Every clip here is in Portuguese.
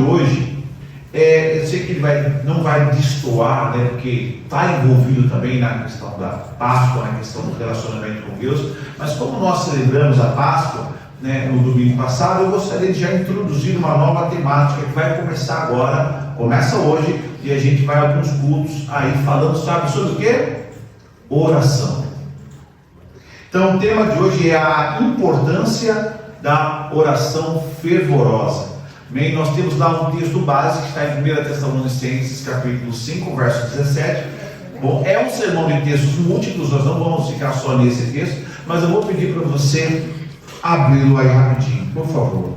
hoje, eu sei que ele não vai destoar, né, porque está envolvido também na questão da Páscoa, na questão do relacionamento com Deus, mas como nós celebramos a Páscoa, né, no domingo passado, eu gostaria de já introduzir uma nova temática que vai começar agora, começa hoje, e a gente vai a alguns cultos aí falando, sabe, sobre o quê? Oração. Então o tema de hoje é a importância da oração fervorosa. Bem, nós temos lá um texto base que está em 1 Tessalonicenses, capítulo 5, verso 17. Bom, é um sermão de textos múltiplos, nós não vamos ficar só nesse texto, mas eu vou pedir para você abri-lo aí rapidinho, por favor.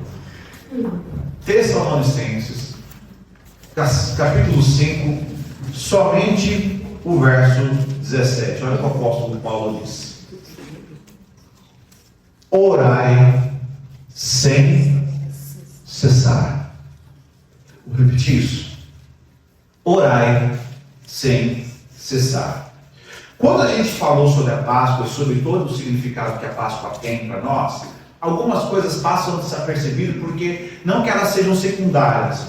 Tessalonicenses, capítulo 5, somente o verso 17. Olha o que o apóstolo Paulo diz: orai sem cessar. Vou repetir isso. Orai sem cessar. Quando a gente falou sobre a Páscoa, sobre todo o significado que a Páscoa tem para nós, algumas coisas passam desapercebidas, porque não que elas sejam secundárias,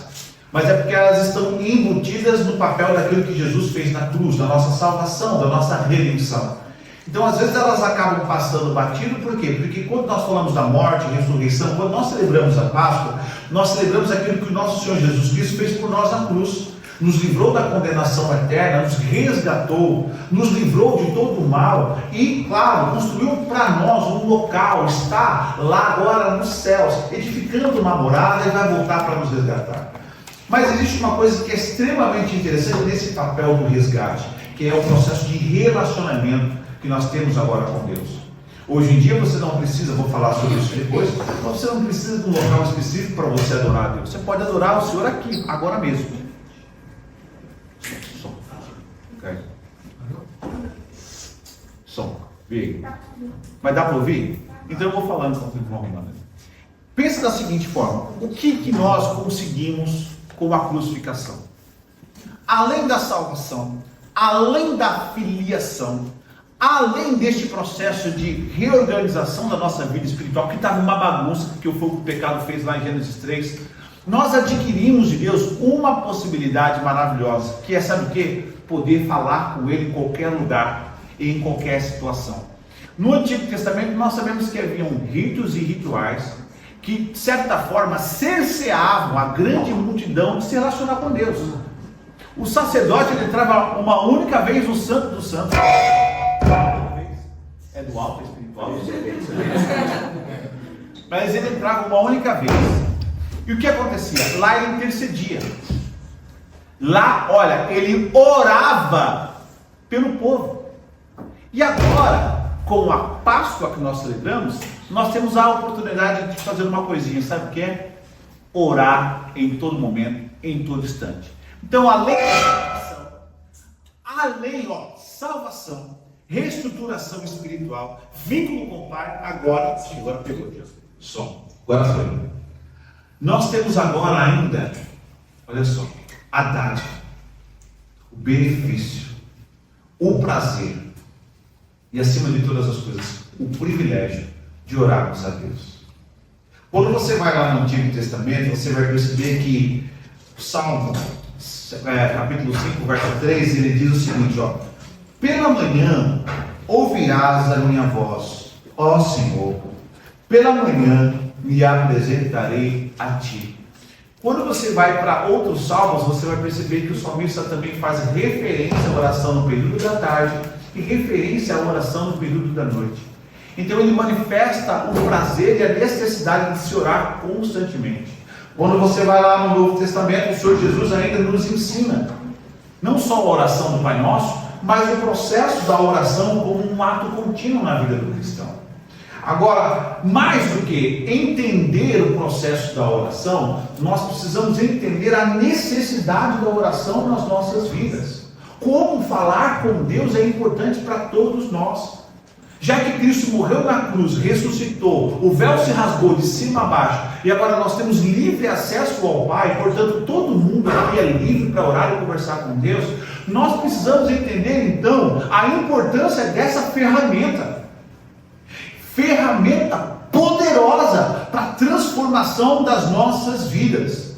mas é porque elas estão embutidas no papel daquilo que Jesus fez na cruz, da nossa salvação, da nossa redenção. Então, às vezes elas acabam passando batido, por quê? Porque quando nós falamos da morte e ressurreição, quando nós celebramos a Páscoa, nós celebramos aquilo que o nosso Senhor Jesus Cristo fez por nós na cruz. Nos livrou da condenação eterna, nos resgatou, nos livrou de todo o mal e, claro, construiu para nós um local, está lá agora nos céus, edificando uma morada e vai voltar para nos resgatar. Mas existe uma coisa que é extremamente interessante nesse papel do resgate, que é o processo de relacionamento que nós temos agora com Deus. Hoje em dia você não precisa, vou falar sobre isso depois, mas você não precisa de um local específico para você adorar a Deus. Você pode adorar o Senhor aqui, agora mesmo. Som. Okay. Som. Vê. Mas dá para ouvir? Então eu vou falando enquanto vão arrumando. Pensa da seguinte forma: o que nós conseguimos com a crucificação? Além da salvação, além da filiação, além deste processo de reorganização da nossa vida espiritual, que estava uma bagunça, que foi o que o pecado fez lá em Gênesis 3, nós adquirimos de Deus uma possibilidade maravilhosa, que é, sabe o quê? Poder falar com Ele em qualquer lugar e em qualquer situação. No Antigo Testamento nós sabemos que haviam ritos e rituais que, de certa forma, cerceavam a grande multidão de se relacionar com Deus. O sacerdote ele entrava uma única vez no Santo dos Santos. É do alto espiritual. Mas ele entrava uma única vez. E o que acontecia? Lá ele intercedia. Lá, olha, ele orava pelo povo. E agora, com a Páscoa que nós celebramos, nós temos a oportunidade de fazer uma coisinha. Sabe o que é? Orar em todo momento, em todo instante. Então, além da salvação, reestruturação espiritual, vínculo com o Pai, agora pegou Deus. Som. Agora foi. Nós temos agora ainda, olha só, a dádiva, o benefício, o prazer e, acima de todas as coisas, o privilégio de orarmos a Deus. Quando você vai lá no Antigo Testamento, você vai perceber que o Salmo, capítulo 5, verso 3, ele diz o seguinte, ó: pela manhã ouvirás a minha voz, ó Senhor, pela manhã me apresentarei a ti. Quando você vai para outros salmos, você vai perceber que o salmista também faz referência à oração no período da tarde e referência à oração no período da noite. Então ele manifesta o prazer e a necessidade de se orar constantemente. Quando você vai lá no Novo Testamento, o Senhor Jesus ainda nos ensina não só a oração do Pai Nosso, mas o processo da oração como um ato contínuo na vida do cristão. Agora, mais do que entender o processo da oração, nós precisamos entender a necessidade da oração nas nossas vidas. Como falar com Deus é importante para todos nós. Já que Cristo morreu na cruz, ressuscitou, o véu se rasgou de cima a baixo, e agora nós temos livre acesso ao Pai, portanto todo mundo aqui é livre para orar e conversar com Deus, nós precisamos entender então a importância dessa ferramenta poderosa para a transformação das nossas vidas.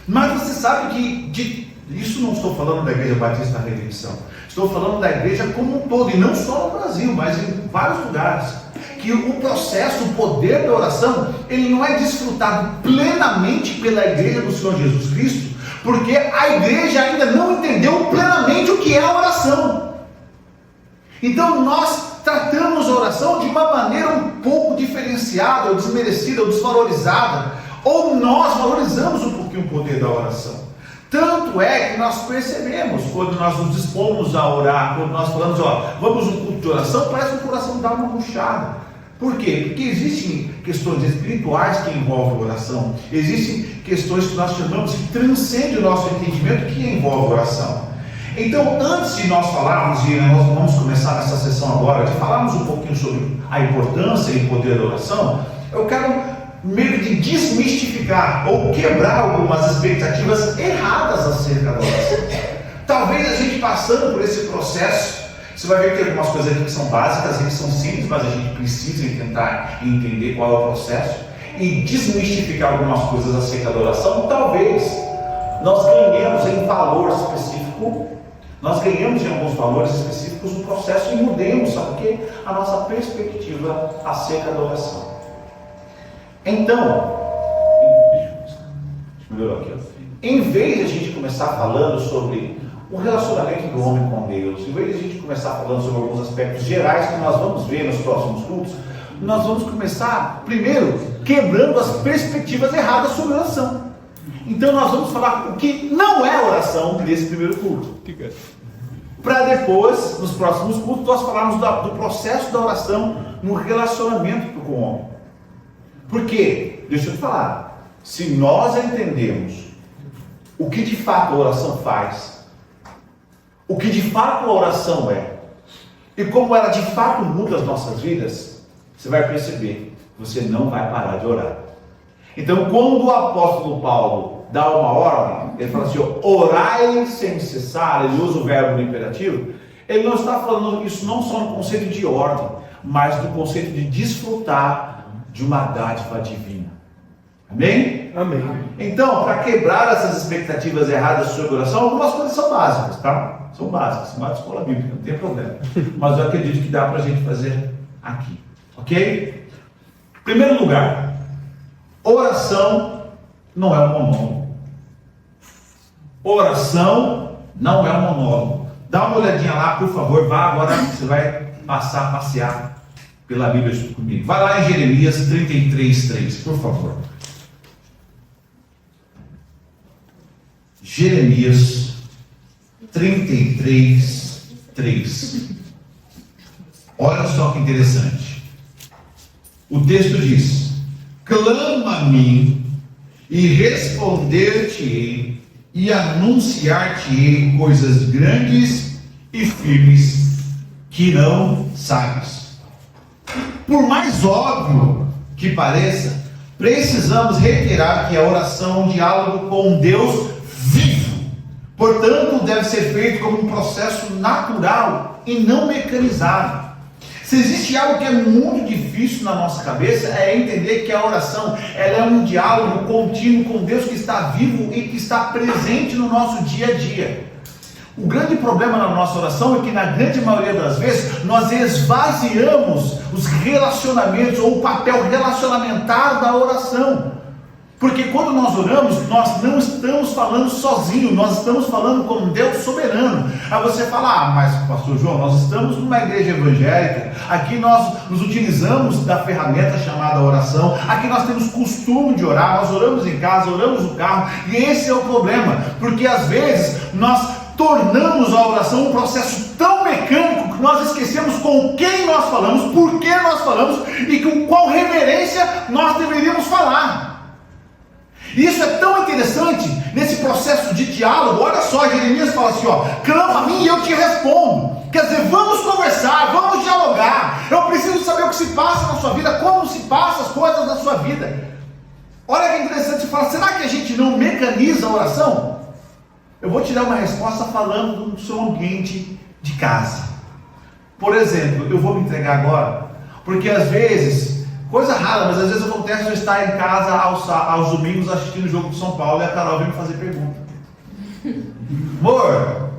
Mas você sabe que isso não estou falando da Igreja Batista da Redenção, estou falando da igreja como um todo, e não só no Brasil, mas em vários lugares, que o processo, o poder da oração, ele não é desfrutado plenamente pela igreja do Senhor Jesus Cristo, porque a igreja ainda não entendeu plenamente o que é a oração. Então nós tratamos a oração de uma maneira um pouco diferenciada, ou desmerecida, ou desvalorizada, ou nós valorizamos um pouquinho o poder da oração. Tanto é que nós percebemos, quando nós nos dispomos a orar, quando nós falamos, vamos um culto de oração, parece que o coração dá uma murchada. Por quê? Porque existem questões espirituais que envolvem oração, existem questões que nós chamamos que transcendem o nosso entendimento, que envolvem oração. Então, antes de nós falarmos, e nós vamos começar nessa sessão agora, de falarmos um pouquinho sobre a importância e o poder da oração, eu quero meio de desmistificar ou quebrar algumas expectativas erradas acerca da oração. Talvez a gente passando por esse processo, você vai ver que tem algumas coisas aqui que são básicas e que são simples, mas a gente precisa tentar entender qual é o processo e desmistificar algumas coisas acerca da oração. Talvez nós ganhemos em valor específico, nós ganhamos em alguns valores específicos no processo e mudemos, sabe o quê? A nossa perspectiva acerca da oração. Então, em vez de a gente começar falando sobre o relacionamento do homem com Deus, em vez de a gente começar falando sobre alguns aspectos gerais que nós vamos ver nos próximos cultos, nós vamos começar, primeiro, quebrando as perspectivas erradas sobre oração. Então nós vamos falar o que não é oração nesse primeiro culto, para depois, nos próximos cultos, nós falarmos do processo da oração no relacionamento com o homem. Porque, deixa eu te falar, se nós entendemos o que de fato a oração faz, o que de fato a oração é, e como ela de fato muda as nossas vidas, você vai perceber que você não vai parar de orar. Então, quando o apóstolo Paulo dá uma ordem, ele fala assim, orai sem cessar, ele usa o verbo no imperativo, ele não está falando isso não só no conceito de ordem, mas no conceito de desfrutar de uma dádiva divina. Amém? Amém. Então, para quebrar essas expectativas erradas sobre oração, algumas coisas são básicas, tá? São básicas, são uma escola bíblica, não tem problema. Mas eu acredito que dá para a gente fazer aqui. Ok? Em primeiro lugar, oração não é um monólogo. Oração não é um monólogo. Dá uma olhadinha lá, por favor, vá agora, você vai passar a passear pela Bíblia junto comigo. Vai lá em Jeremias 33:3, por favor. Jeremias 33:3. Olha só que interessante. O texto diz: clama a mim e responder-te-ei e anunciar-te-ei coisas grandes e firmes que não sabes. Por mais óbvio que pareça, precisamos reiterar que a oração é um diálogo com Deus vivo. Portanto, deve ser feito como um processo natural e não mecanizado. Se existe algo que é muito difícil na nossa cabeça, é entender que a oração ela é um diálogo contínuo com Deus que está vivo e que está presente no nosso dia a dia. O grande problema na nossa oração é que na grande maioria das vezes nós esvaziamos os relacionamentos ou o papel relacionamentar da oração. Porque quando nós oramos, nós não estamos falando sozinho, nós estamos falando com Deus soberano. Aí você fala, mas pastor João, nós estamos numa igreja evangélica, aqui nós nos utilizamos da ferramenta chamada oração, aqui nós temos costume de orar, nós oramos em casa, oramos no carro, e esse é o problema, porque às vezes nós tornamos a oração um processo tão mecânico que nós esquecemos com quem nós falamos, por que nós falamos e com qual reverência nós deveríamos falar. Isso é tão interessante nesse processo de diálogo. Olha só, Jeremias fala assim, clama a mim e eu te respondo. Quer dizer, vamos conversar, vamos dialogar. Eu preciso saber o que se passa na sua vida, como se passam as coisas na sua vida. Olha que interessante, você fala, será que a gente não mecaniza a oração? Eu vou te dar uma resposta falando do seu ambiente de casa. Por exemplo, eu vou me entregar agora, porque às vezes, Coisa rara, mas às vezes acontece de estar em casa aos domingos assistindo o jogo de São Paulo e a Carol vem me fazer pergunta. Amor,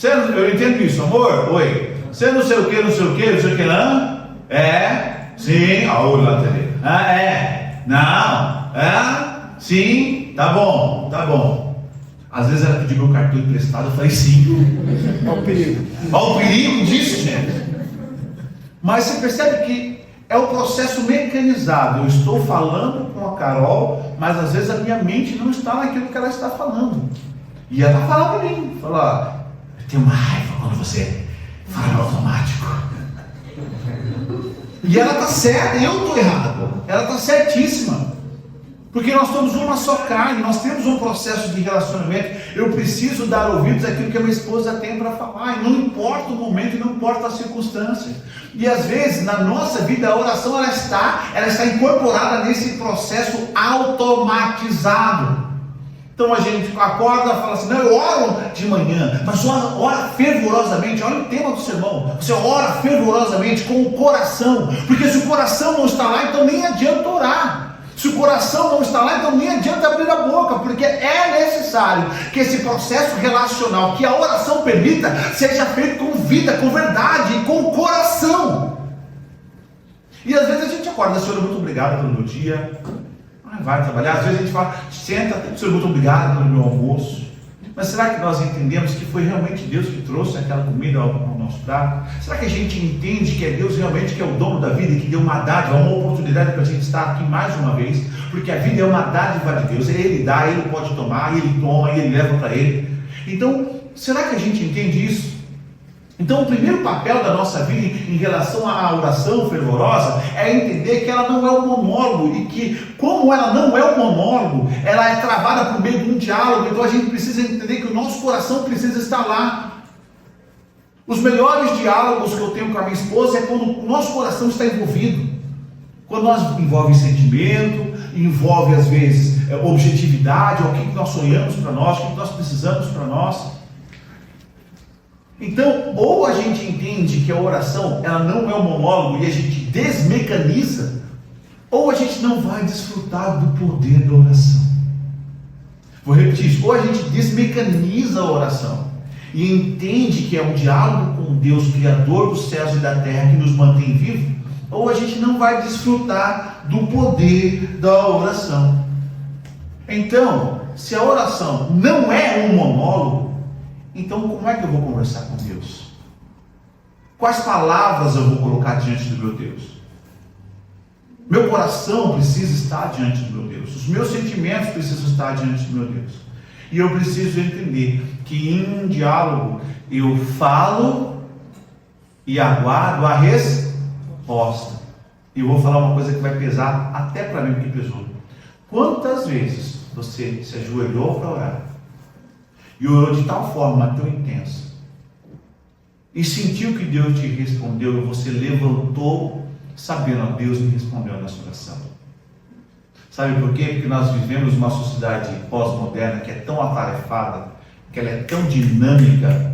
eu entendo isso, amor, oi. Você não sei o que, não sei o que, não sei o que, não? É, sim, olha lá, é, não, é, sim, tá bom, tá bom. Às vezes ela pediu meu cartão emprestado, eu falei sim. Olha o perigo. Olha o perigo disso, gente. Mas você percebe que é o processo mecanizado. Eu estou falando com a Carol, mas às vezes a minha mente não está naquilo que ela está falando. E ela fala para mim, fala, eu tenho uma raiva quando você fala no automático. E ela está certa, eu estou errado. Ela está certíssima. Porque nós somos uma só carne, nós temos um processo de relacionamento. Eu preciso dar ouvidos àquilo que a minha esposa tem para falar, e não importa o momento, e não importa a circunstância. E às vezes, na nossa vida, a oração ela está incorporada nesse processo automatizado. Então a gente acorda e fala assim, não, eu oro de manhã, mas ora fervorosamente. Olha o tema do sermão, você ora fervorosamente com o coração, porque se o coração não está lá, então nem adianta orar. Se o coração não está lá, então nem adianta abrir a boca, porque é necessário que esse processo relacional, que a oração permita, seja feito com vida, com verdade e com coração. E às vezes a gente acorda, Senhor, muito obrigado pelo meu dia, vai trabalhar. Às vezes a gente fala, senta, Senhor, muito obrigado pelo meu almoço. Mas será que nós entendemos que foi realmente Deus que trouxe aquela comida ao nosso prato? Será que a gente entende que é Deus realmente que é o dono da vida e que deu uma dádiva, uma oportunidade para a gente estar aqui mais uma vez? Porque a vida é uma dádiva de Deus, Ele dá, Ele pode tomar, Ele toma, Ele leva para Ele. Então, será que a gente entende isso? Então, o primeiro papel da nossa vida em relação à oração fervorosa é entender que ela não é um monólogo e que, como ela não é um monólogo, ela é travada por meio de um diálogo. Então, a gente precisa entender que o nosso coração precisa estar lá. Os melhores diálogos que eu tenho com a minha esposa é quando o nosso coração está envolvido. Quando nós envolve sentimento, envolve às vezes objetividade, o que nós sonhamos para nós, o que nós precisamos para nós. Então, ou a gente entende que a oração ela não é um monólogo e a gente desmecaniza, ou a gente não vai desfrutar do poder da oração. Vou repetir isso, ou a gente desmecaniza a oração e entende que é um diálogo com Deus, Criador dos céus e da terra, que nos mantém vivos, ou a gente não vai desfrutar do poder da oração. Então, se a oração não é um monólogo, então como é que eu vou conversar com Deus? Quais palavras eu vou colocar diante do meu Deus? Meu coração precisa estar diante do meu Deus. Os meus sentimentos precisam estar diante do meu Deus. E eu preciso entender que em um diálogo eu falo e aguardo a resposta. E eu vou falar uma coisa que vai pesar até para mim que pesou. Quantas vezes você se ajoelhou para orar e orou de tal forma tão intensa e sentiu que Deus te respondeu e você levantou sabendo que Deus me respondeu nessa oração? Sabe por quê? Porque nós vivemos uma sociedade pós-moderna que é tão atarefada, que ela é tão dinâmica,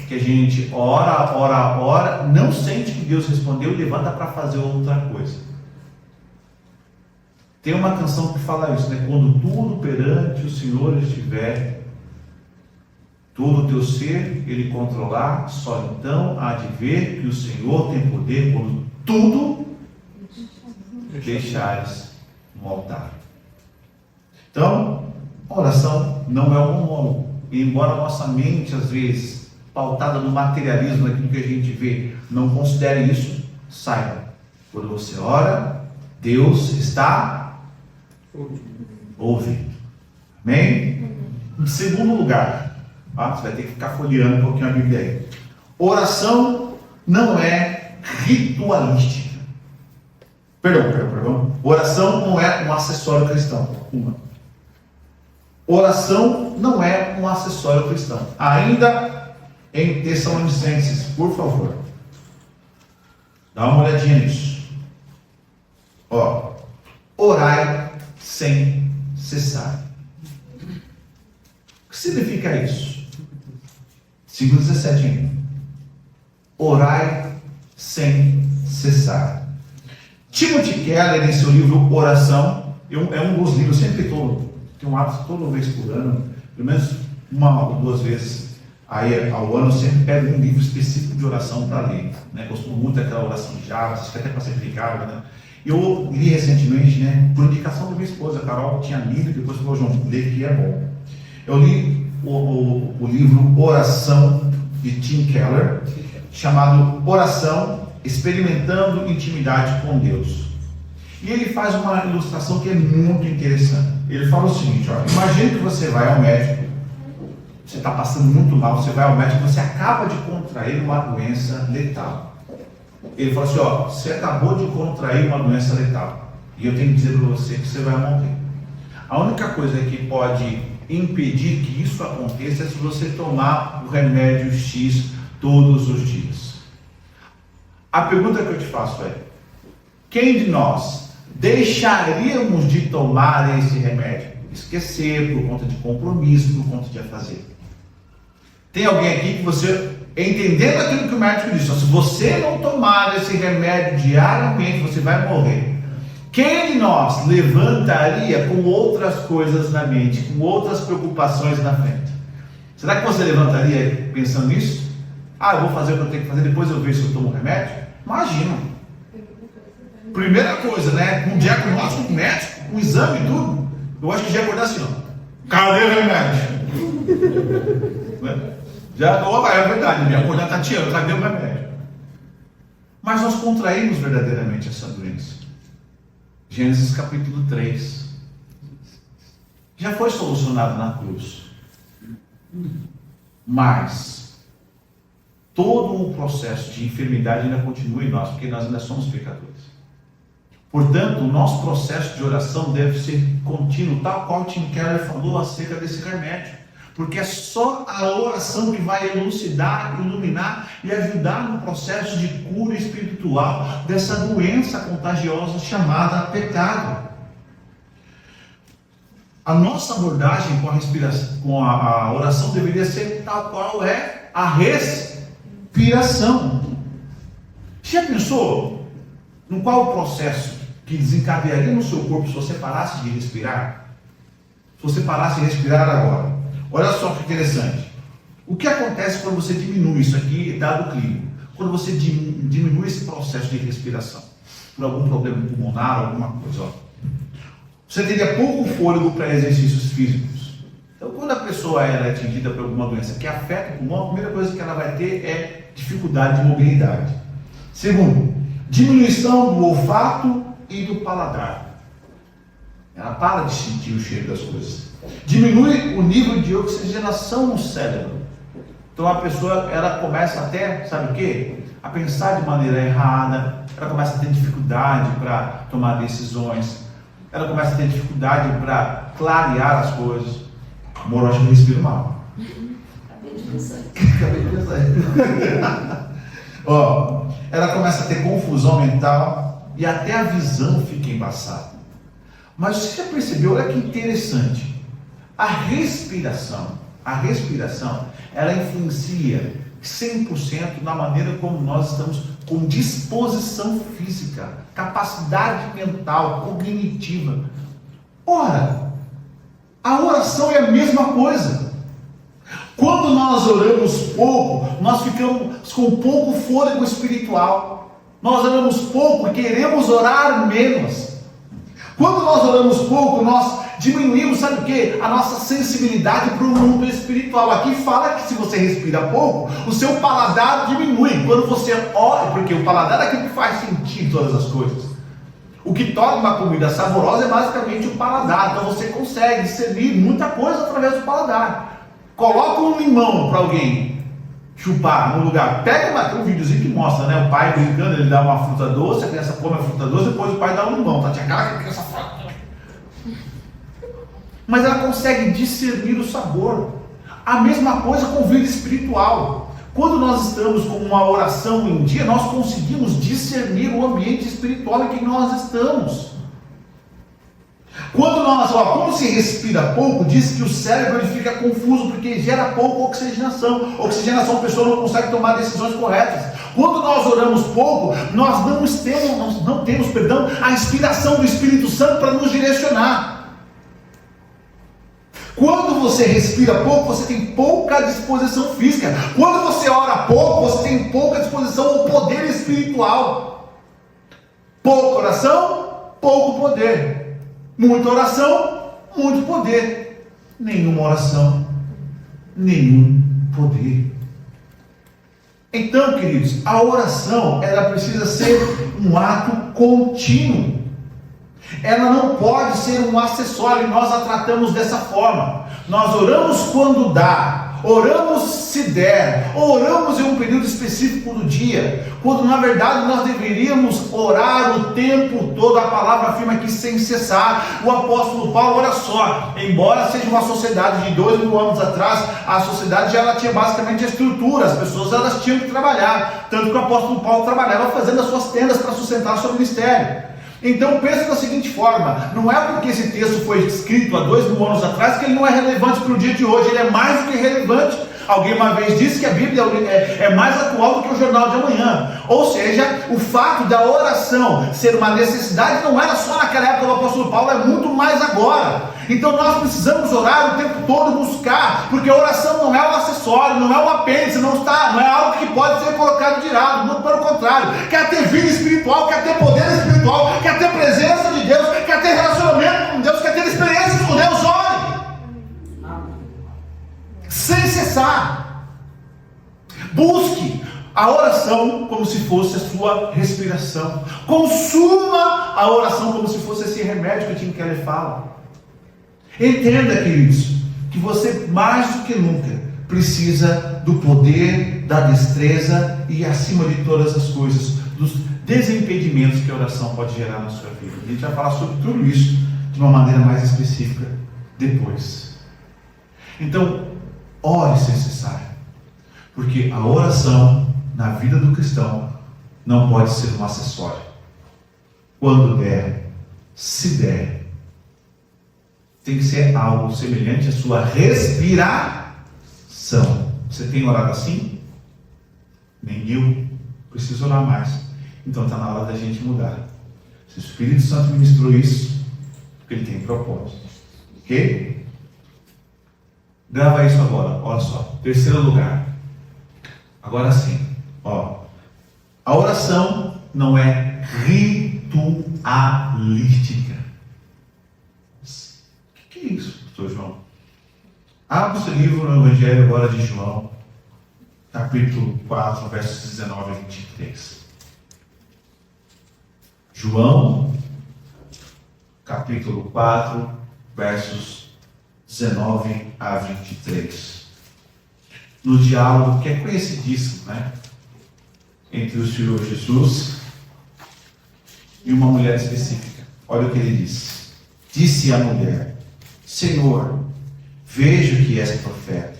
que a gente ora, não sente que Deus respondeu e levanta para fazer outra coisa. Tem uma canção que fala isso, né? Quando tudo perante o Senhor estiver, todo o teu ser Ele controlar, só então há de ver que o Senhor tem poder quando tudo deixares no altar. Então, a oração não é um monólogo. E embora a nossa mente, às vezes, pautada no materialismo, naquilo que a gente vê, não considere isso, saiba, quando você ora, Deus está ouvindo. Amém? Em segundo lugar, você vai ter que ficar folheando um pouquinho a Bíblia aí. Oração não é ritualística. Perdão. Oração não é um acessório cristão. Oração não é um acessório cristão. Ainda em Tessalonicenses, por favor, dá uma olhadinha nisso. Orai sem cessar. O que significa isso? 5:17 ainda. Orai sem cessar. Timothy Keller, em seu livro Oração, é um dos livros, sempre tenho um hábito toda vez por ano, pelo menos uma ou duas vezes aí, ao ano, sempre pego um livro específico de oração para ler. Né? Costumo muito daquela oração de Jabes, acho que até para ser aplicável. Né? Eu li recentemente, né, por indicação da minha esposa, a Carol, tinha lido e depois falou, João, lê que é bom. Eu li o livro Oração, de Tim Keller, chamado Oração, Experimentando Intimidade com Deus. E ele faz uma ilustração que é muito interessante. Ele fala o seguinte, ó, imagine que você vai ao médico, você está passando muito mal, você vai ao médico, você acaba de contrair uma doença letal. Ele fala assim, ó, você acabou de contrair uma doença letal, e eu tenho que dizer para você que você vai morrer. A única coisa que pode impedir que isso aconteça é se você tomar o remédio X todos os dias. A pergunta que eu te faço é, quem de nós deixaríamos de tomar esse remédio? Esquecer, por conta de compromisso, por conta de fazer. Tem alguém aqui que você, entendendo aquilo que o médico disse, se você não tomar esse remédio diariamente, você vai morrer. Quem de nós levantaria com outras coisas na mente, com outras preocupações na frente? Será que você levantaria pensando nisso? Eu vou fazer o que eu tenho que fazer, depois eu vejo se eu tomo remédio? Imagina. Primeira coisa, né? Um diagnóstico médico, um exame e tudo. Eu acho que já ia acordar assim, ó. Cadê o remédio? É verdade, minha acordar Tatiana, cadê o remédio? Mas nós contraímos verdadeiramente essa doença. Gênesis capítulo 3. Já foi solucionado na cruz. Mas todo o processo de enfermidade ainda continua em nós, porque nós ainda somos pecadores. Portanto, o nosso processo de oração deve ser contínuo, tal qual Tim Keller falou acerca desse remédio. Porque é só a oração que vai elucidar, iluminar e ajudar no processo de cura espiritual dessa doença contagiosa chamada pecado. A nossa abordagem com a respiração, com a oração deveria ser tal qual é a respiração. Já pensou no qual o processo que desencadearia no seu corpo se você parasse de respirar? Se você parasse de respirar agora. Olha só que interessante. O que acontece quando você diminui isso aqui, dado o clima? Quando você diminui esse processo de respiração, por algum problema pulmonar, alguma coisa, você teria pouco fôlego para exercícios físicos. Então, quando a pessoa é atingida por alguma doença que afeta o pulmão, a primeira coisa que ela vai ter é dificuldade de mobilidade. Segundo, diminuição do olfato e do paladar. Ela para de sentir o cheiro das coisas. Diminui o nível de oxigenação no cérebro. Então a pessoa, ela começa até, sabe o quê? A pensar de maneira errada. Ela começa a ter dificuldade para tomar decisões. Ela começa a ter dificuldade para clarear as coisas. Amor, eu acho que eu respiro mal. Acabei de pensar. Ela começa a ter confusão mental e até a visão fica embaçada. Mas você já percebeu, olha que interessante. A respiração, ela influencia 100% na maneira como nós estamos com disposição física, capacidade mental, cognitiva. Ora, a oração é a mesma coisa. Quando nós oramos pouco, nós ficamos com pouco fôlego espiritual. Nós oramos pouco e queremos orar menos. Quando nós oramos pouco, nós diminuímos, sabe o que? A nossa sensibilidade para o mundo espiritual. Aqui fala que se você respira pouco, o seu paladar diminui. Quando você ora, porque o paladar é aquilo que faz sentir todas as coisas. O que torna uma comida saborosa é basicamente o paladar. Então você consegue discernir muita coisa através do paladar. Coloca um limão para alguém chupar no lugar. Tem um videozinho que mostra, né? O pai brincando, ele dá uma fruta doce, a criança come a fruta doce, depois o pai dá um limão. Tá? Tinha cara que a criança fala. Mas ela consegue discernir o sabor. A mesma coisa com vida espiritual. Quando nós estamos com uma oração em dia, nós conseguimos discernir o ambiente espiritual em que nós estamos. Quando se respira pouco, diz que o cérebro ele fica confuso porque gera pouca oxigenação. A pessoa não consegue tomar decisões corretas. Quando nós oramos pouco, nós não temos, a inspiração do Espírito Santo para nos direcionar. Quando você respira pouco, você tem pouca disposição física. Quando você ora pouco, você tem pouca disposição ao poder espiritual. Pouca oração, pouco poder. Muita oração, muito poder. Nenhuma oração, nenhum poder. Então, queridos, a oração, ela precisa ser um ato contínuo. Ela não pode ser um acessório, e nós a tratamos dessa forma. Nós oramos quando dá, oramos se der, oramos em um período específico do dia, quando na verdade nós deveríamos orar o tempo todo. A palavra afirma que sem cessar. O apóstolo Paulo, olha só, embora seja uma sociedade de 2000 anos atrás, a sociedade já ela tinha basicamente a estrutura, as pessoas elas tinham que trabalhar, tanto que o apóstolo Paulo trabalhava fazendo as suas tendas para sustentar o seu ministério. Então pensa da seguinte forma: não é porque esse texto foi escrito há 2000 anos atrás que ele não é relevante para o dia de hoje. Ele é mais do que relevante. Alguém uma vez disse que a Bíblia é mais atual do que o jornal de amanhã. Ou seja, o fato da oração ser uma necessidade não era só naquela época do apóstolo Paulo, é muito mais agora. Então nós precisamos orar o tempo todo, buscar, porque a oração não é um acessório, não é um apêndice, não é algo que pode ser colocado de lado. Muito pelo contrário, quer ter vida espiritual, quer ter poder espiritual, quer ter presença de Deus, quer ter relacionamento com Deus, quer ter experiências com Deus, ore sem cessar. Busque a oração como se fosse a sua respiração. Consuma a oração como se fosse esse remédio que o Tim Keller fala. Entenda, queridos, que você mais do que nunca precisa do poder, da destreza e, acima de todas as coisas, dos desimpedimentos que a oração pode gerar na sua vida. A gente vai falar sobre tudo isso de uma maneira mais específica depois. Então, ore sem cessar, porque a oração na vida do cristão não pode ser um acessório. Quando der, se der, tem que ser algo semelhante à sua respiração. Você tem orado assim? Nem eu. Preciso orar mais. Então está na hora da gente mudar. Se o Espírito Santo ministrou isso, porque ele tem propósito. Ok? Grava isso agora. Olha só. Terceiro lugar. Agora sim. Ó. A oração não é ritualística. O que é isso, pastor João? Abra o seu livro no Evangelho agora de João, capítulo 4, versos 19 a 23. João, capítulo 4, versos 19 a 23. No diálogo que é conhecidíssimo, né? Entre o Senhor Jesus e uma mulher específica. Olha o que ele disse. Disse a mulher: Senhor, vejo que és profeta.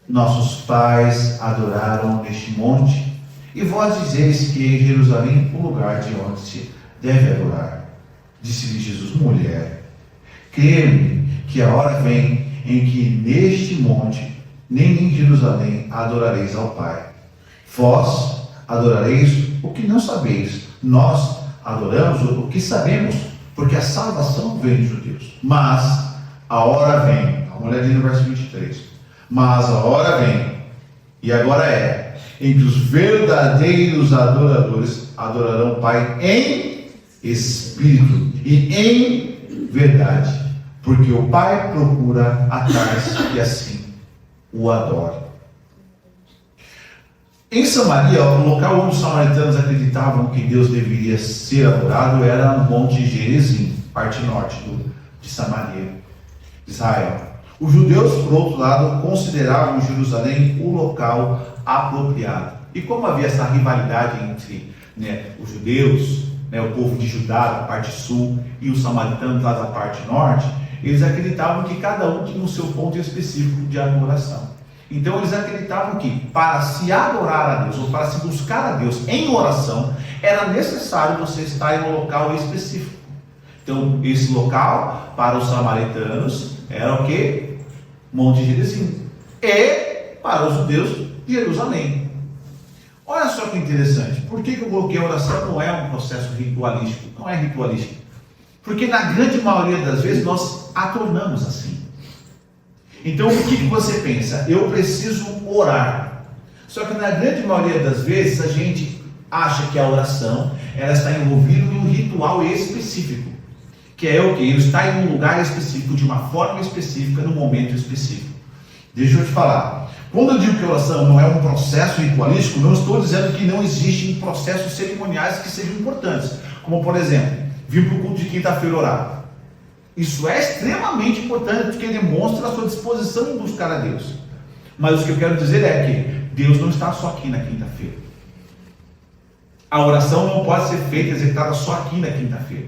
Nossos pais adoraram neste monte, e vós dizeis que em Jerusalém o lugar de onde se deve adorar. Disse-lhe Jesus: mulher, crê-me que a hora vem em que neste monte, nem em Jerusalém, adorareis ao Pai. Vós adorareis o que não sabeis, nós adoramos o que sabemos, porque a salvação vem dos judeus. Mas a hora vem, a mulher diz no verso 23, mas a hora vem, e agora é, em que os verdadeiros adoradores adorarão o Pai em espírito e em verdade, porque o Pai procura a tais que assim o adoram. Em Samaria, o local onde os samaritanos acreditavam que Deus deveria ser adorado era no Monte Gerizim, parte norte de Samaria, Israel. Os judeus, por outro lado, consideravam Jerusalém o local apropriado. E como havia essa rivalidade entre os judeus, o povo de Judá, da parte sul, e os samaritanos lá da parte norte, eles acreditavam que cada um tinha o seu ponto específico de adoração. Então eles acreditavam que para se adorar a Deus, ou para se buscar a Deus em oração, era necessário você estar em um local específico. Então esse local, para os samaritanos, era o que? Monte Gerizim. E para os judeus, Jerusalém. Olha só que interessante. Por que eu coloquei a oração não é um processo ritualístico? Não é ritualístico. Porque na grande maioria das vezes nós a tornamos assim. Então o que você pensa? Eu preciso orar. Só que na grande maioria das vezes a gente acha que a oração ela está envolvida em um ritual específico. Que é o que? Eu estar em um lugar específico, de uma forma específica, num momento específico. Deixa eu te falar. Quando eu digo que a oração não é um processo ritualístico, não estou dizendo que não existem processos cerimoniais que sejam importantes. Como, por exemplo, vir para o culto de quinta-feira orar. Isso é extremamente importante, porque demonstra a sua disposição em buscar a Deus. Mas o que eu quero dizer é que Deus não está só aqui na quinta-feira. A oração não pode ser feita, executada só aqui na quinta-feira.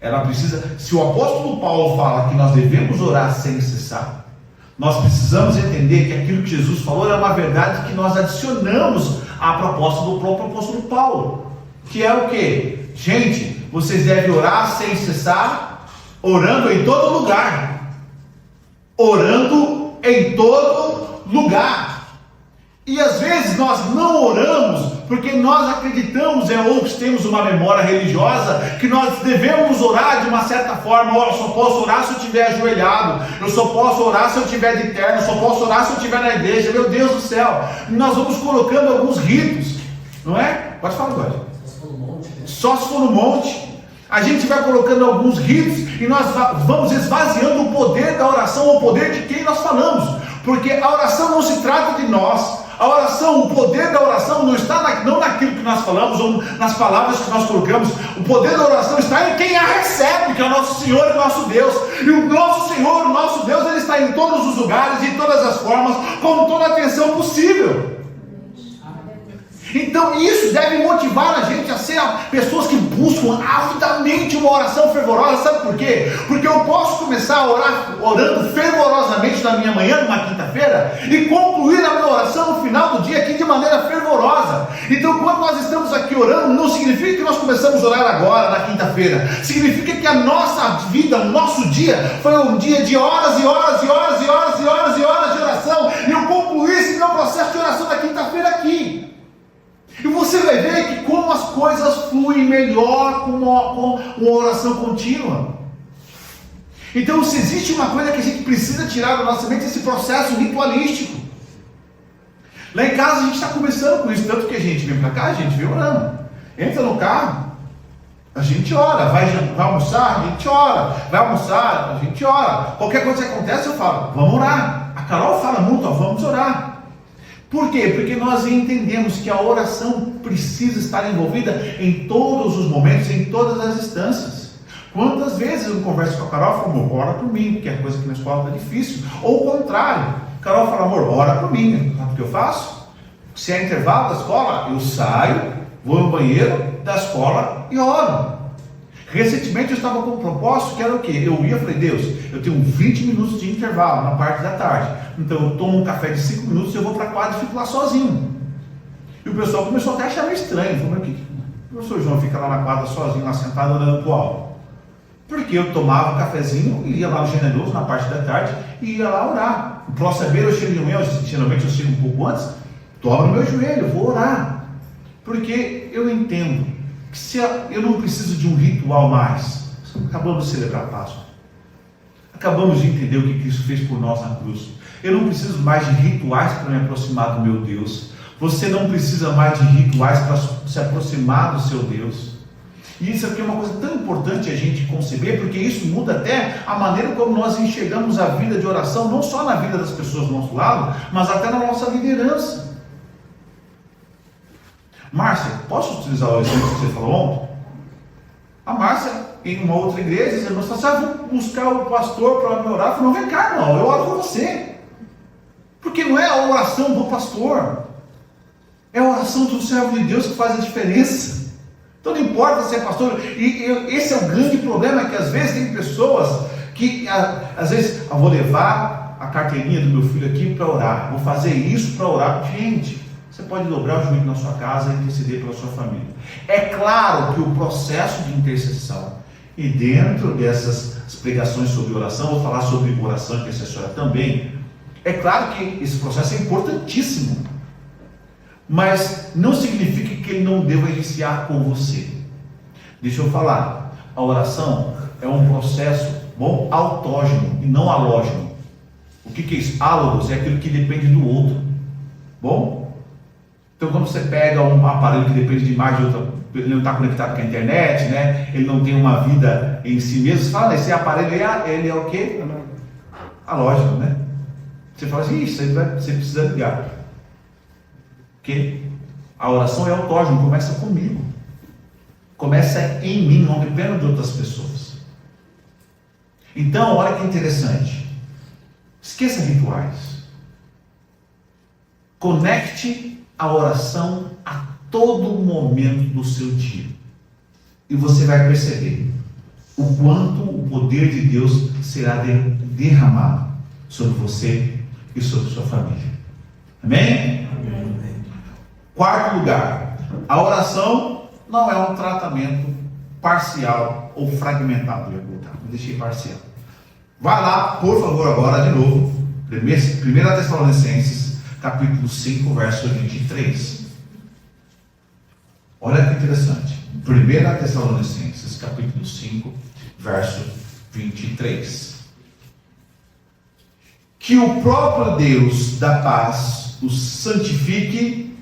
Ela precisa, se o apóstolo Paulo fala que nós devemos orar sem cessar, nós precisamos entender que aquilo que Jesus falou é uma verdade que nós adicionamos à proposta do próprio apóstolo Paulo, que é o que? Gente, vocês devem orar sem cessar, orando em todo lugar. Orando em todo lugar. E às vezes nós não oramos porque nós acreditamos ou temos uma memória religiosa que nós devemos orar de uma certa forma. Eu só posso orar se eu estiver ajoelhado, eu só posso orar se eu estiver de terno, eu só posso orar se eu estiver na igreja. Meu Deus do céu, nós vamos colocando alguns ritos, não é? Pode falar agora. Só se for no monte. A gente vai colocando alguns ritos e nós vamos esvaziando o poder da oração, o poder de quem nós falamos, porque a oração não se trata de nós. A oração, o poder da oração não está não naquilo que nós falamos ou nas palavras que nós colocamos. O poder da oração está em quem a recebe, que é o nosso Senhor e nosso Deus. E o nosso Senhor, o nosso Deus, Ele está em todos os lugares, de todas as formas, com toda a atenção possível. Então isso deve motivar a gente a ser pessoas que buscam avidamente uma oração fervorosa. Sabe por quê? Porque eu posso começar a orar orando fervorosamente na minha manhã, numa quinta-feira, e concluir a minha oração no final do dia aqui de maneira fervorosa. Então quando nós estamos aqui orando, não significa que nós começamos a orar agora, na quinta-feira. Significa que a nossa vida, o nosso dia, foi um dia de horas e horas e horas e horas e horas e horas de oração. E eu concluí esse meu processo de oração na quinta-feira aqui. E você vai ver que como as coisas fluem melhor com uma oração contínua. Então, se existe uma coisa que a gente precisa tirar da nossa mente, esse processo ritualístico. Lá em casa a gente está começando com isso, tanto que a gente vem para cá, a gente vem orando. Entra no carro, a gente ora. Vai almoçar, a gente ora. Vai almoçar, a gente ora. Qualquer coisa que acontece, eu falo, vamos orar. A Carol fala muito, vamos orar. Por quê? Porque nós entendemos que a oração precisa estar envolvida em todos os momentos, em todas as instâncias. Quantas vezes eu converso com a Carol e falo, amor, ora por mim, porque é coisa que na escola está difícil. Ou o contrário, a Carol fala, amor, ora por mim. Sabe o que eu faço? Se é intervalo da escola, eu saio, vou no banheiro da escola e oro. Recentemente eu estava com um propósito que era o quê? Eu ia e falei, Deus, eu tenho 20 minutos de intervalo na parte da tarde. Então eu tomo um café de 5 minutos e eu vou para a quadra e fico lá sozinho. E o pessoal começou até a achar meio estranho. Falou, mas o professor João fica lá na quadra sozinho, lá sentado olhando para o alto? Porque eu tomava um cafezinho e ia lá no Generoso na parte da tarde e ia lá orar. No próximo eu chego de manhã, geralmente eu chego um pouco antes, dobro meu joelho, vou orar. Porque eu entendo que se eu não preciso de um ritual mais. Acabamos de celebrar a Páscoa. Acabamos de entender o que Cristo fez por nós na cruz. Eu não preciso mais de rituais para me aproximar do meu Deus. Você não precisa mais de rituais para se aproximar do seu Deus. E isso aqui é uma coisa tão importante a gente conceber, porque isso muda até a maneira como nós enxergamos a vida de oração, não só na vida das pessoas do nosso lado, mas até na nossa liderança. Márcia, posso utilizar o exemplo que você falou ontem? A Márcia, em uma outra igreja, dizendo, você vai buscar o pastor para me orar? Eu falei, não, vem cá, não, eu oro com você. Porque não é a oração do pastor, é a oração do servo de Deus que faz a diferença. Então não importa se é pastor, e esse é o grande problema, que às vezes tem pessoas que, às vezes, eu vou levar a carteirinha do meu filho aqui para orar, vou fazer isso para orar. Gente, você pode dobrar o joelho na sua casa e interceder pela sua família. É claro que o processo de intercessão, e dentro dessas pregações sobre oração, vou falar sobre oração intercessória também, é claro que esse processo é importantíssimo. Mas não significa que ele não deva iniciar com você. Deixa eu falar, a oração é um processo autógeno e não halógeno. O que é isso? Álogos é aquilo que depende do outro. Bom? Então quando você pega um aparelho que depende de mais de outra, ele não está conectado com a internet, né? Ele não tem uma vida em si mesmo, você fala, esse aparelho ele é o quê? Halógeno, né? Você fala assim, isso aí você precisa ligar. Porque a oração é autógeno, começa comigo. Começa em mim, não depende de outras pessoas. Então, olha que interessante. Esqueça rituais. Conecte a oração a todo momento do seu dia. E você vai perceber o quanto o poder de Deus será derramado sobre você e sobre sua família. Amém? Amém. Quarto lugar, a oração não é um tratamento parcial ou fragmentado. Eu deixei parcial. Vai lá, por favor, agora de novo. 1 Tessalonicenses, capítulo 5, verso 23. Olha que interessante. 1 Tessalonicenses, capítulo 5, verso 23. Que o próprio Deus da paz os santifique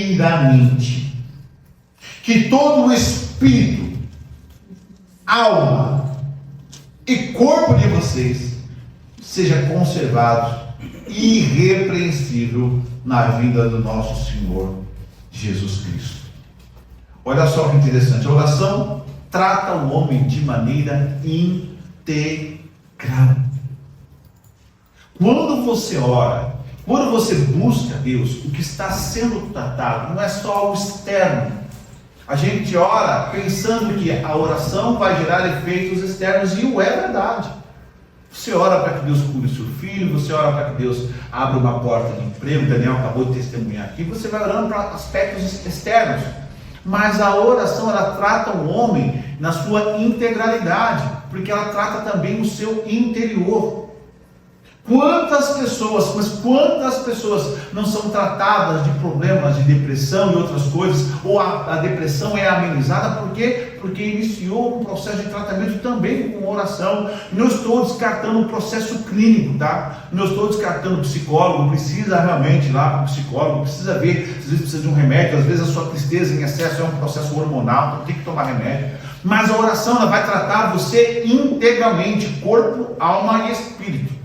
inteiramente. Que todo o espírito, alma e corpo de vocês seja conservado irrepreensível na vinda do nosso Senhor Jesus Cristo. Olha só que interessante, a oração trata o homem de maneira integral. Quando você ora, quando você busca Deus, o que está sendo tratado não é só o externo. A gente ora pensando que a oração vai gerar efeitos externos, e é verdade. Você ora para que Deus cure o seu filho, você ora para que Deus abra uma porta de emprego, Daniel acabou de testemunhar aqui, você vai orando para aspectos externos. Mas a oração, ela trata o homem na sua integralidade, porque ela trata também o seu interior. Quantas pessoas não são tratadas de problemas de depressão e outras coisas, ou a depressão é amenizada, por quê? Porque iniciou um processo de tratamento também com oração. Não estou descartando o processo clínico, tá? Não estou descartando o psicólogo, precisa realmente ir lá para o psicólogo, precisa ver, às vezes precisa de um remédio, às vezes a sua tristeza em excesso é um processo hormonal, então tem que tomar remédio. Mas a oração, ela vai tratar você integralmente, corpo, alma e espírito.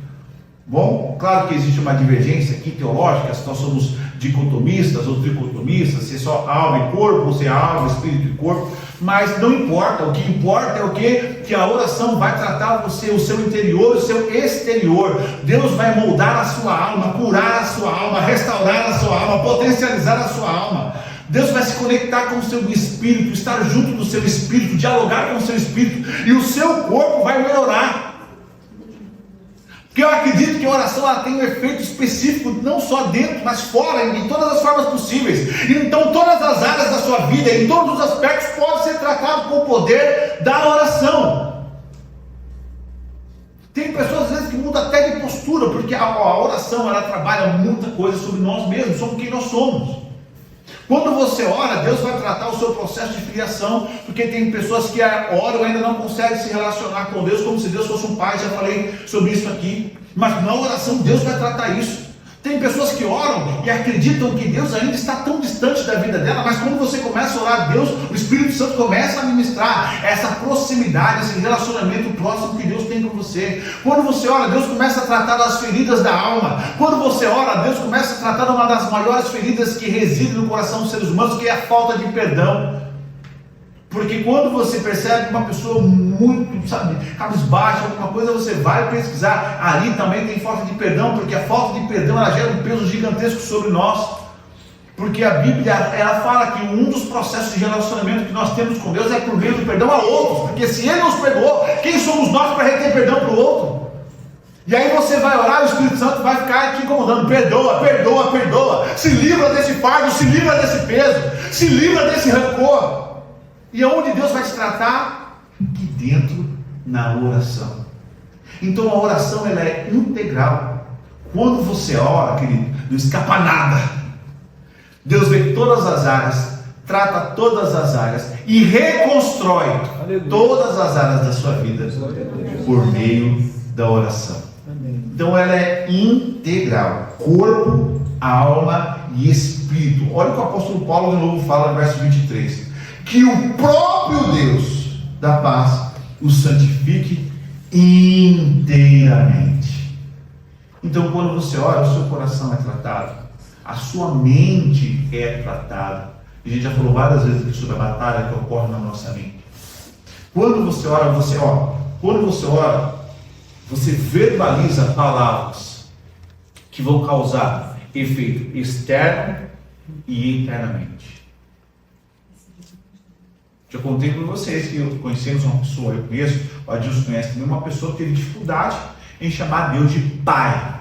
Bom, claro que existe uma divergência aqui teológica, se nós somos dicotomistas ou tricotomistas, se é só alma e corpo, ou se é alma, espírito e corpo, mas não importa, o que importa é o quê? Que a oração vai tratar você, o seu interior, o seu exterior. Deus vai moldar a sua alma, curar a sua alma, restaurar a sua alma, potencializar a sua alma. Deus vai se conectar com o seu espírito, estar junto do seu espírito, dialogar com o seu espírito, e o seu corpo vai melhorar. Porque eu acredito que a oração, ela tem um efeito específico, não só dentro, mas fora, em todas as formas possíveis. Então todas as áreas da sua vida, em todos os aspectos, podem ser tratados com o poder da oração. Tem pessoas às vezes que mudam até de postura, porque a oração, ela trabalha muita coisa sobre nós mesmos, sobre quem nós somos. Quando você ora, Deus vai tratar o seu processo de filiação, porque tem pessoas que oram e ainda não conseguem se relacionar com Deus como se Deus fosse um pai. Já falei sobre isso aqui, mas na oração Deus vai tratar isso. Tem pessoas que oram e acreditam que Deus ainda está tão distante da vida dela, mas quando você começa a orar a Deus, o Espírito Santo começa a ministrar essa proximidade, esse relacionamento próximo que Deus tem com você. Quando você ora, Deus começa a tratar das feridas da alma. Quando você ora, Deus começa a tratar de uma das maiores feridas que reside no coração dos seres humanos, que é a falta de perdão. Porque quando você percebe que uma pessoa muito, cabisbaixa, alguma coisa, você vai pesquisar, ali também tem falta de perdão, porque a falta de perdão, ela gera um peso gigantesco sobre nós. Porque a Bíblia, ela fala que um dos processos de relacionamento que nós temos com Deus é por meio do perdão a outros. Porque se Ele nos perdoou, quem somos nós para reter perdão para o outro? E aí você vai orar e o Espírito Santo vai ficar te incomodando. Perdoa, perdoa, perdoa. Se livra desse fardo, se livra desse peso, se livra desse rancor. E aonde Deus vai te tratar? Aqui dentro, na oração. Então a oração, ela é integral. Quando você ora, querido, não escapa nada. Deus vê todas as áreas, trata todas as áreas e reconstrói todas as áreas da sua vida por meio da oração. Então ela é integral, corpo, alma e espírito. Olha o que o apóstolo Paulo de novo fala no verso 23: que o próprio Deus da paz o santifique inteiramente. Então quando você ora, o seu coração é tratado, a sua mente é tratada. A gente já falou várias vezes aqui sobre a batalha que ocorre na nossa mente. Quando você ora, você verbaliza palavras que vão causar efeito externo e internamente. Já contei para vocês que conhecemos uma pessoa, eu conheço, o Adilson conhece também, uma pessoa que teve dificuldade em chamar Deus de Pai.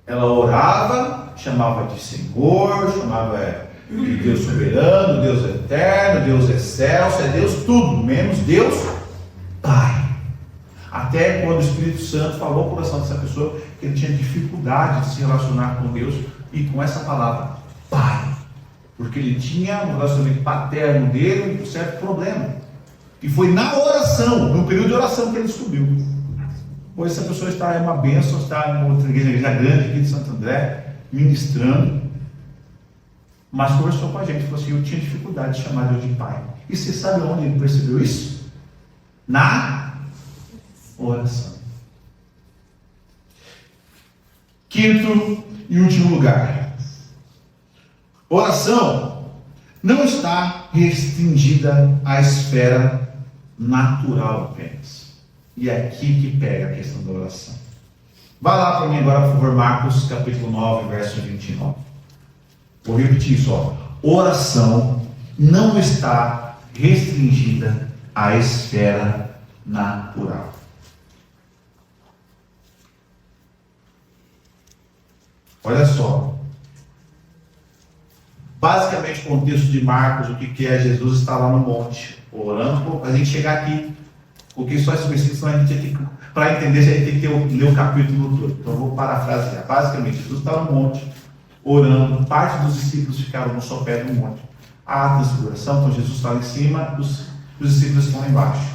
Ela orava, chamava de Senhor, chamava de Deus soberano, Deus eterno, Deus excelso, é Deus tudo, menos Deus Pai. Até quando o Espírito Santo falou ao coração dessa pessoa que ele tinha dificuldade de se relacionar com Deus e com essa palavra, Pai. Porque ele tinha no relacionamento paterno dele um certo problema. E foi na oração, no período de oração, que ele descobriu. Pois essa pessoa está em uma bênção, está em outra igreja grande aqui de Santo André, ministrando, mas conversou com a gente, falou assim: eu tinha dificuldade de chamar Deus de Pai. E você sabe onde ele percebeu isso? Na oração. Quinto e último lugar, oração não está restringida à esfera natural apenas. E é aqui que pega a questão da oração. Vá lá para mim agora, por favor, Marcos capítulo 9, verso 29. Vou repetir isso, ó. Oração não está restringida à esfera natural. Olha só. Basicamente, o contexto de Marcos, o que é? Jesus está lá no monte, orando. A gente chegar aqui, porque só esse versículo, senão a gente tem que, para entender, a gente tem que ler o capítulo todo. Então eu vou parafrasear. Basicamente, Jesus está no monte, orando. Parte dos discípulos ficaram no sopé do monte. A transfiguração, então Jesus está lá em cima, os discípulos estão lá embaixo.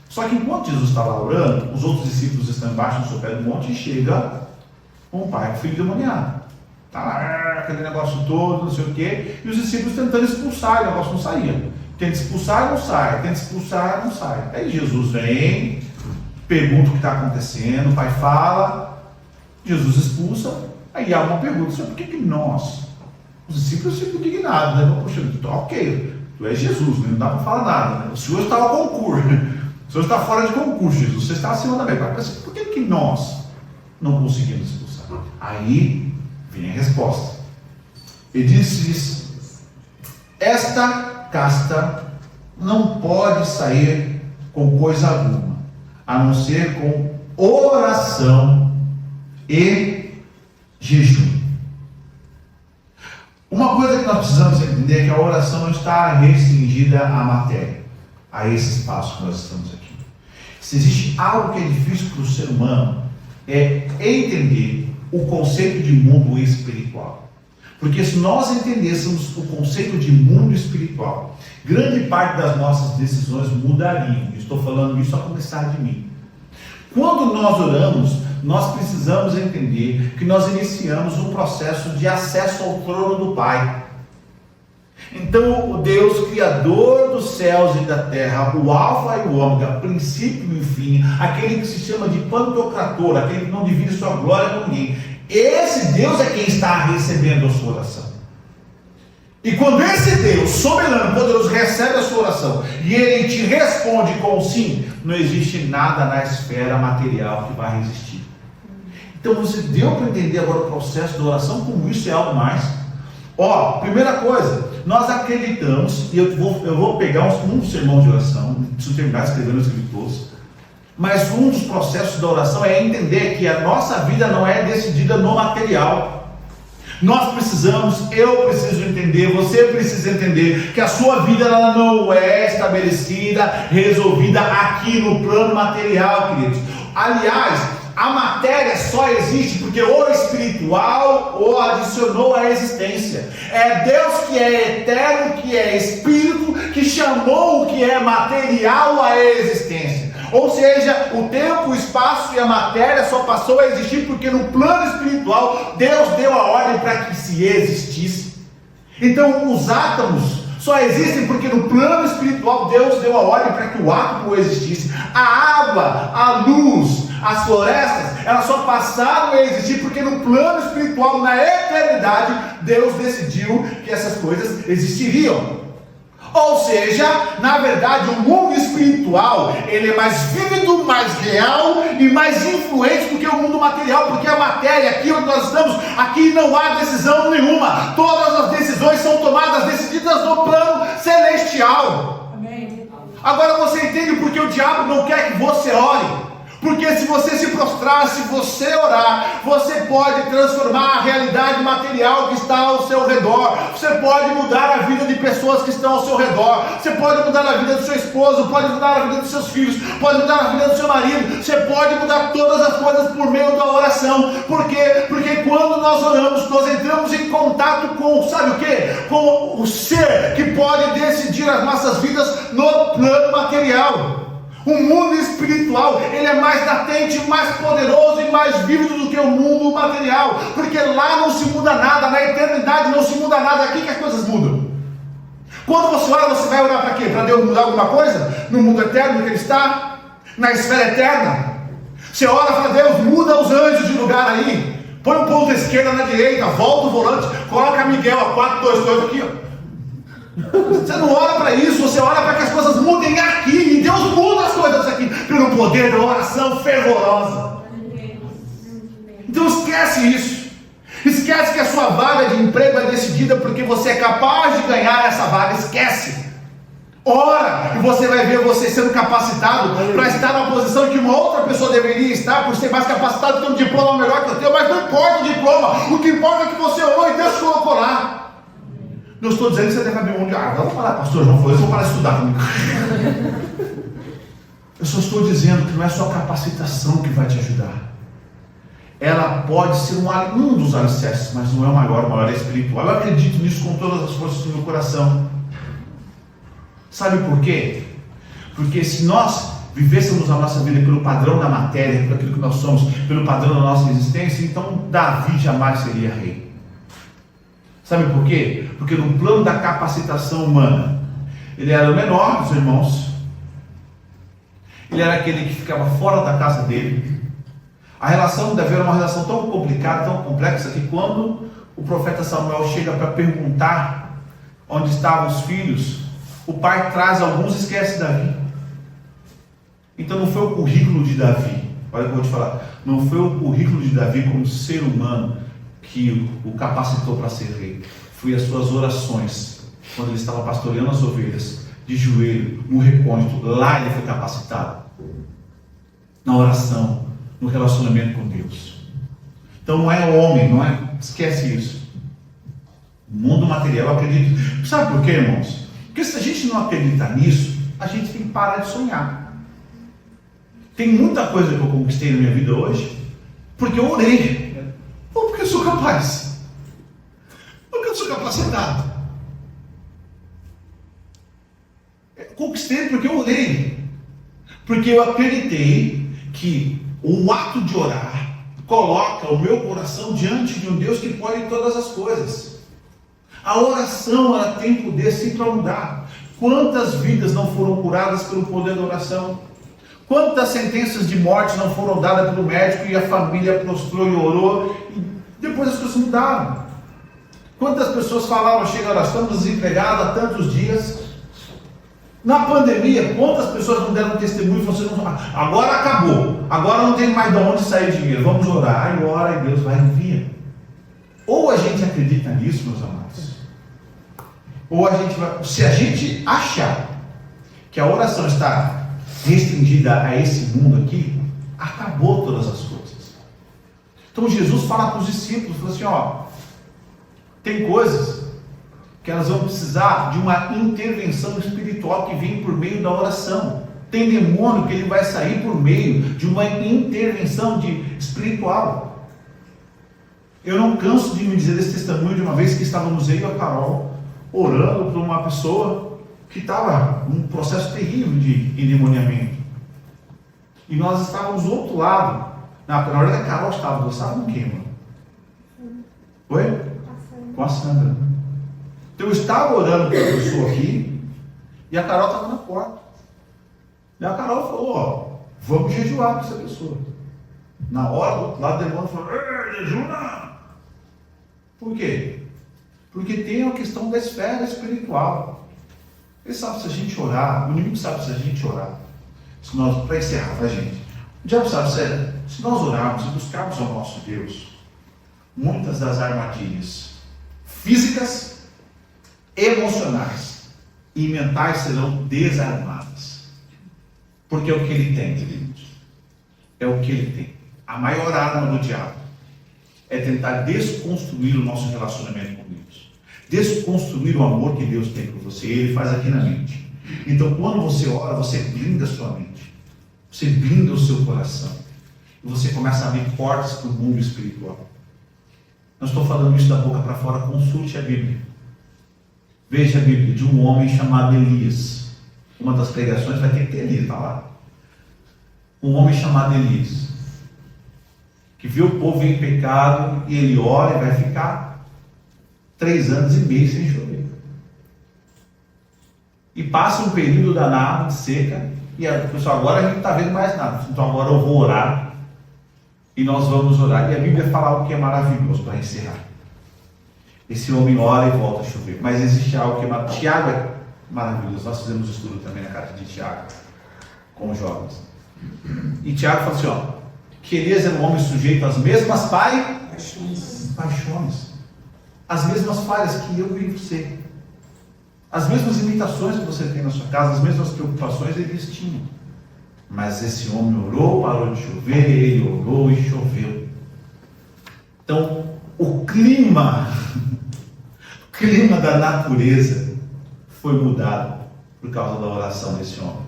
Só que enquanto Jesus está lá orando, os outros discípulos estão embaixo no sopé do monte e chega um pai com filho demoniado. Está lá, aquele negócio todo, não sei o quê, e os discípulos tentando expulsar, o negócio não saía. Tenta expulsar, não sai. Tenta expulsar, não sai. Aí Jesus vem, pergunta o que está acontecendo, o pai fala, Jesus expulsa. Aí há uma pergunta: por que nós, os discípulos, ficam indignados, né? Poxa, ok, tu és Jesus, né? Não dá para falar nada, né? O Senhor está ao concurso, o Senhor está fora de concurso, Jesus, você está acima da média. Por que nós não conseguimos expulsar? Aí vem a resposta. Ele diz: esta casta não pode sair com coisa alguma, a não ser com oração e jejum. Uma coisa que nós precisamos entender é que a oração não está restringida à matéria, a esse espaço que nós estamos aqui. Se existe algo que é difícil para o ser humano, é entender o conceito de mundo espiritual. Porque se nós entendêssemos o conceito de mundo espiritual, grande parte das nossas decisões mudariam. Estou falando isso a começar de mim. Quando nós oramos, nós precisamos entender que nós iniciamos um processo de acesso ao trono do Pai. Então, o Deus Criador dos céus e da terra, o Alfa e o Ômega, princípio e fim, aquele que se chama de Pantocrator, aquele que não divide sua glória com ninguém, esse Deus é quem está recebendo a sua oração. E quando esse Deus soberano, poderoso, recebe a sua oração e ele te responde com sim, não existe nada na esfera material que vai resistir. Então você deu para entender agora o processo da oração, como isso é algo mais. Ó, primeira coisa, nós acreditamos, e eu vou pegar um sermão de oração, preciso terminar de escrever, não escrevi todos, mas um dos processos da oração é entender que a nossa vida não é decidida no material. Nós precisamos, eu preciso entender, você precisa entender que a sua vida ela não é estabelecida, resolvida aqui no plano material, queridos. Aliás, A matéria só existe porque o espiritual o adicionou à existência. É Deus que é eterno, que é espírito, que chamou o que é material à existência. Ou seja, o tempo, o espaço e a matéria só passou a existir porque no plano espiritual Deus deu a ordem para que se existisse. Então os átomos só existem porque no plano espiritual Deus deu a ordem para que o átomo existisse. A água, a luz, as florestas, elas só passaram a existir porque no plano espiritual, na eternidade, Deus decidiu que essas coisas existiriam. Ou seja, na verdade, o mundo espiritual, ele é mais vívido, mais real e mais influente do que o mundo material, porque a matéria, aqui onde nós estamos, aqui não há decisão nenhuma. Todas as decisões são tomadas, decididas no plano celestial. Amém. Agora você entende por que o diabo não quer que você ore? Porque se você se prostrar, se você orar, você pode transformar a realidade material que está ao seu redor. Você pode mudar a vida de pessoas que estão ao seu redor. Você pode mudar a vida do seu esposo, pode mudar a vida dos seus filhos, pode mudar a vida do seu marido. Você pode mudar todas as coisas por meio da oração. Por quê? Porque quando nós oramos, nós entramos em contato com, sabe o quê? Com o ser que pode decidir as nossas vidas no plano material. O mundo espiritual, ele é mais latente, mais poderoso e mais vívido do que o mundo material, porque lá não se muda nada, na eternidade não se muda nada, aqui que as coisas mudam. Quando você ora, você vai orar para quê? Para Deus mudar alguma coisa? No mundo eterno que ele está? Na esfera eterna? Você ora para Deus, muda os anjos de lugar aí, põe um ponto à esquerda, na direita, volta o volante, coloca Miguel a 422 aqui, ó. Você não ora para isso, você ora para que as coisas mudem aqui, e Deus muda as coisas aqui, pelo poder da oração fervorosa. Então esquece isso, esquece que a sua vaga de emprego é decidida porque você é capaz de ganhar essa vaga, esquece. Ora, e você vai ver você sendo capacitado para estar numa posição que uma outra pessoa deveria estar, por ser mais capacitado, ter um diploma melhor que o teu, mas não importa o diploma, o que importa é que você orou e Deus te colocou lá. Não estou dizendo que você deve abrir mão de vamos falar, pastor João, eu vou parar de estudar comigo. Eu só estou dizendo que não é só a capacitação que vai te ajudar. Ela pode ser um dos alicerces, mas não é o maior é espiritual. Eu acredito nisso com todas as forças do meu coração. Sabe por quê? Porque se nós vivêssemos a nossa vida pelo padrão da matéria, por aquilo que nós somos, pelo padrão da nossa existência, então Davi jamais seria rei. Sabe por quê? Porque no plano da capacitação humana, ele era o menor dos irmãos, ele era aquele que ficava fora da casa dele. A relação de Davi era uma relação tão complicada, tão complexa, que quando o profeta Samuel chega para perguntar onde estavam os filhos, o pai traz alguns e esquece Davi. Então não foi o currículo de Davi, olha o que eu vou te falar, não foi o currículo de Davi como ser humano que o capacitou para ser rei, foi as suas orações, quando ele estava pastoreando as ovelhas, de joelho, no recôndito, lá ele foi capacitado, na oração, no relacionamento com Deus. Então não é o homem, não é, esquece isso. O mundo material, eu acredito. Sabe por quê, irmãos? Porque se a gente não acreditar nisso, a gente tem que parar de sonhar. Tem muita coisa que eu conquistei na minha vida hoje, porque eu orei. Ou porque eu sou capaz, porque eu sou capacitado. Conquistei porque eu orei, porque eu acreditei que o ato de orar coloca o meu coração diante de um Deus que pode todas as coisas. A oração, ela tem poder sim para mudar. Quantas vidas não foram curadas pelo poder da oração? Quantas sentenças de morte não foram dadas pelo médico e a família prostrou e orou e depois as coisas mudaram? Quantas pessoas falaram, chega, nós estamos desempregados há tantos dias. Na pandemia, quantas pessoas não deram testemunho e falaram assim, agora acabou, agora não tem mais de onde sair dinheiro, vamos orar, e ora e Deus vai enviar. Ou a gente acredita nisso, meus amados, ou a gente vai, se a gente achar que a oração está restringida a esse mundo aqui, acabou todas as coisas. Então Jesus fala para os discípulos, fala assim, tem coisas que elas vão precisar de uma intervenção espiritual que vem por meio da oração. Tem demônio que ele vai sair por meio de uma intervenção espiritual. Eu não canso de me dizer esse testemunho de uma vez que estávamos eu e a Carol orando por uma pessoa que estava num processo terrível de endemoniamento. E nós estávamos do outro lado. Na hora que a Carol estava, você sabe com quem, mano? Oi? Com a Sandra. Então eu estava orando para a pessoa aqui e a Carol estava na porta. E a Carol falou, ó, vamos jejuar para essa pessoa. Na hora, do outro lado, o demônio falou, jejuna! Por quê? Porque tem a questão da esfera espiritual. Ele sabe se a gente orar, o inimigo sabe se a gente orar. Para encerrar, tá, gente? O diabo sabe, se nós orarmos e buscarmos ao nosso Deus, muitas das armadilhas físicas, emocionais e mentais serão desarmadas. Porque é o que ele tem, queridos. É o que ele tem. A maior arma do diabo é tentar desconstruir o nosso relacionamento com Deus. Desconstruir o amor que Deus tem por você. Ele faz aqui na mente. Então, quando você ora, você blinda a sua mente. Você blinda o seu coração. E você começa a abrir portas para o mundo espiritual. Não estou falando isso da boca para fora. Consulte a Bíblia. Veja a Bíblia de um homem chamado Elias. Uma das pregações vai ter que ter Elias, está lá. Um homem chamado Elias, que viu o povo em pecado, e ele ora e vai ficar 3 anos e meio sem chover. E passa um período danado de seca, e a pessoa, agora a gente não está vendo mais nada, então agora eu vou orar, e nós vamos orar. E a Bíblia fala algo que é maravilhoso para encerrar. Esse homem ora e volta a chover, mas existe algo que é maravilhoso. Tiago é maravilhoso, nós fizemos estudo também na carta de Tiago, com os jovens. E Tiago fala assim, ó, que Elias era um homem sujeito às mesmas paixões, as mesmas falhas que eu e você, as mesmas limitações que você tem na sua casa, as mesmas preocupações eles tinham. Mas esse homem orou, parou de chover, ele orou e choveu. Então, o clima da natureza foi mudado por causa da oração desse homem.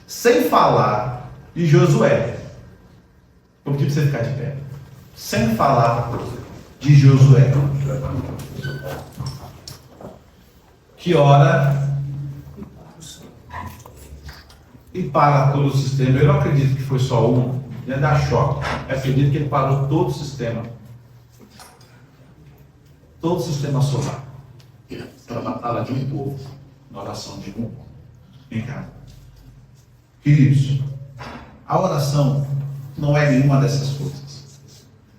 Sem falar de Josué. Vou pedir para você ficar de pé. Sem falar de Josué, que ora e para todo o sistema. Eu não acredito que foi só um, ia dar choque. Eu acredito que ele parou todo o sistema solar, para a batalha de um povo, na oração de um povo. Vem cá, queridos, a oração não é nenhuma dessas coisas.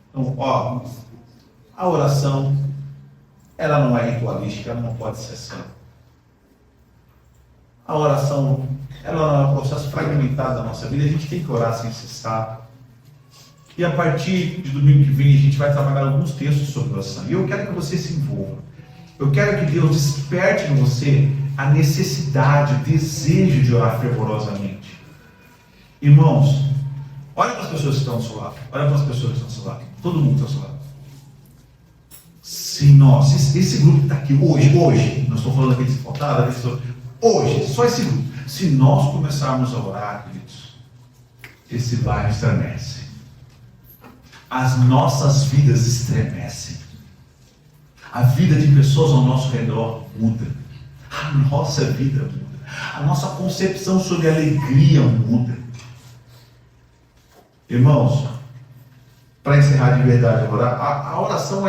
Então, ó, a oração, ela não é ritualística, ela não pode ser assim. A oração, ela não é um processo fragmentado da nossa vida, a gente tem que orar sem cessar. E a partir de domingo que vem, a gente vai trabalhar alguns textos sobre oração. E eu quero que você se envolva. Eu quero que Deus desperte em você a necessidade, o desejo de orar fervorosamente. Irmãos, olha para as pessoas que estão ao seu lado. Olha para as pessoas que estão ao seu lado. Todo mundo está ao seu lado. Se nós, esse grupo que está aqui hoje, não estou falando aqui de faltada, hoje, só esse grupo. Se nós começarmos a orar, queridos, esse bairro estremece. As nossas vidas estremecem. A vida de pessoas ao nosso redor muda. A nossa vida muda. A nossa concepção sobre alegria muda. Irmãos, para encerrar de verdade a oração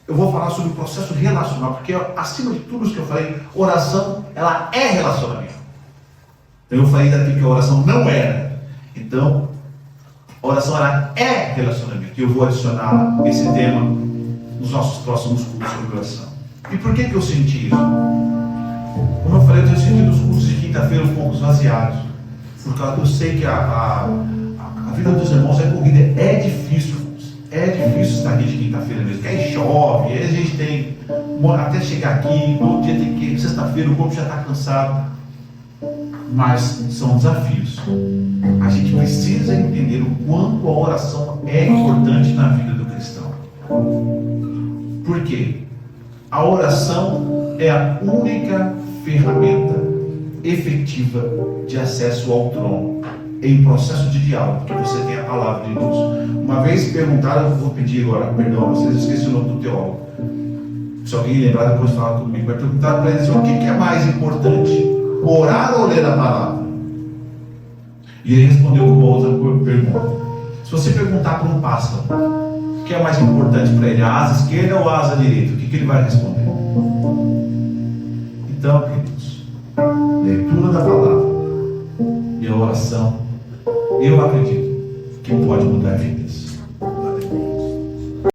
eu vou falar sobre o processo relacional, porque acima de tudo isso que eu falei, oração, ela é relacionamento. Então eu falei daqui que a oração não era. Então, a oração ela é relacionamento. E eu vou adicionar esse tema nos nossos próximos cursos sobre oração. E por que eu senti isso? Como eu falei, eu tenho sentido os cursos de quinta-feira um pouco esvaziados. Porque eu sei que a vida dos irmãos é corrida, é difícil. É difícil estar aqui de quinta-feira mesmo, porque aí chove, aí a gente tem, até chegar aqui, todo dia tem que ir, sexta-feira o corpo já está cansado. Mas são desafios. A gente precisa entender o quanto a oração é importante na vida do cristão. Por quê? A oração é a única ferramenta efetiva de acesso ao trono, em processo de diálogo, que você tem a palavra de Deus. Uma vez perguntaram, eu vou pedir agora perdão a vocês, eu esqueci o nome do teólogo. Se alguém lembrar, depois fala comigo. Vai perguntar para eles o que é mais importante, orar ou ler a palavra? E ele respondeu com uma outra pergunta. Se você perguntar para um pássaro o que é mais importante para ele, a asa esquerda ou a asa direita, o que ele vai responder? Então, queridos, leitura da palavra e a oração, eu acredito que pode mudar vidas.